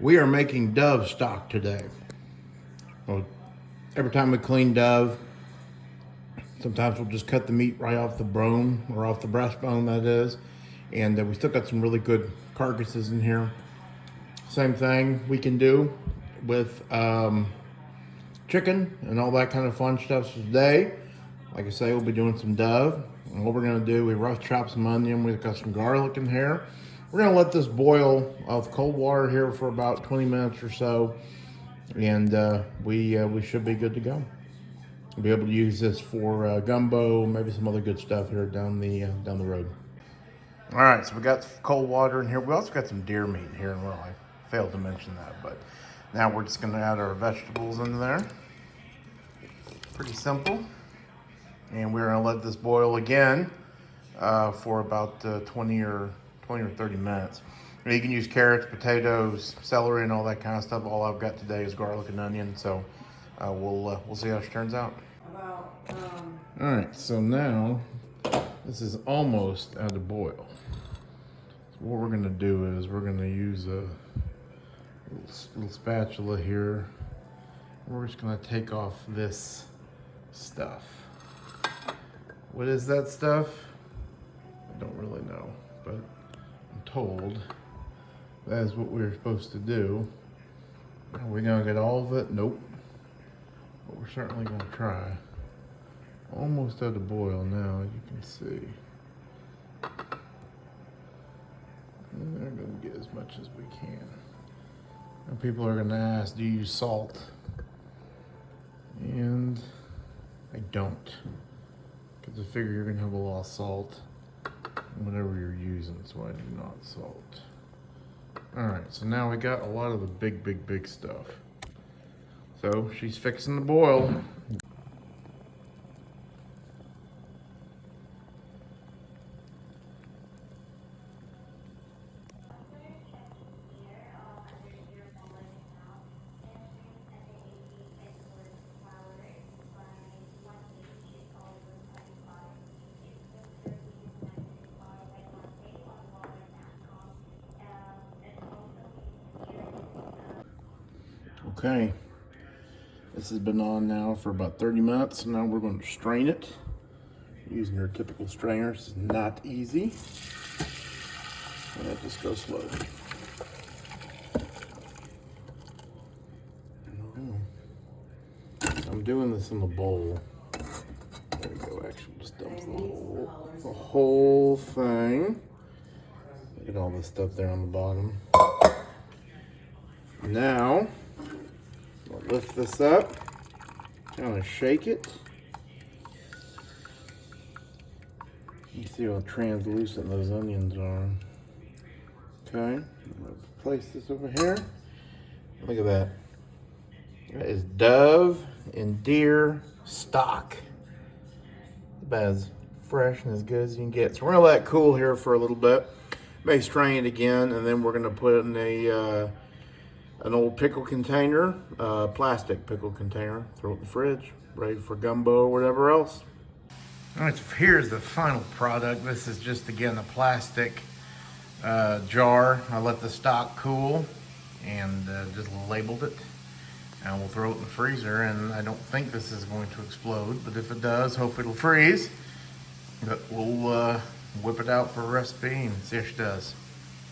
We are making Dove stock today. Well, every time we clean Dove, sometimes we'll just cut the meat right off the bone, or off the breastbone, that is. And we still got some really good carcasses in here. Same thing we can do with chicken and all that kind of fun stuff. So today, like I say, we'll be doing some Dove. And what we're gonna do, we rough chop some onion, we've got some garlic in here. We're gonna let this boil of cold water here for about 20 minutes or so. And we should be good to go. We'll be able to use this for gumbo, maybe some other good stuff here down the road. All right, so we got cold water in here. We also got some deer meat in here, and well, I failed to mention that, but now we're just gonna add our vegetables in there. Pretty simple. And we're gonna let this boil again for about 20 or 30 minutes. You can use carrots, potatoes, celery, and all that kind of stuff. All I've got today is garlic and onion, so we'll see how it turns out. All right, so now this is almost at a boil. So what we're gonna do is we're gonna use a little spatula here. We're just gonna take off this stuff. What is that stuff? I don't really know, but I'm told that is what we're supposed to do. Are we gonna get all of it? Nope. But we're certainly gonna try. Almost at a boil now, you can see. And we're gonna get as much as we can. And people are gonna ask, do you use salt? And I don't. Because I figure you're gonna have a lot of salt in whatever you're using, so I do not salt. All right, so now we got a lot of the big stuff. So she's fixing the boil. Okay, this has been on now for about 30 minutes. Now we're going to strain it using your typical strainer. It's not easy. And that just goes slowly. I'm doing this in the bowl. There we go. Actually, just dumps the whole thing. Look at all this stuff there on the bottom. Now, I'll lift this up, kind of shake it. You see how translucent those onions are. Okay, I'm gonna place this over here. Look at that. That is Dove and deer stock. About as fresh and as good as you can get. So we're gonna let it cool here for a little bit. May strain it again, and then we're gonna put it in an old pickle container, plastic pickle container, throw it in the fridge, ready for gumbo or whatever else. All right, so here's the final product. This is just, again, a plastic jar. I let the stock cool and just labeled it. And we'll throw it in the freezer, and I don't think this is going to explode, but if it does, hopefully it'll freeze. But we'll whip it out for a recipe and see how she does.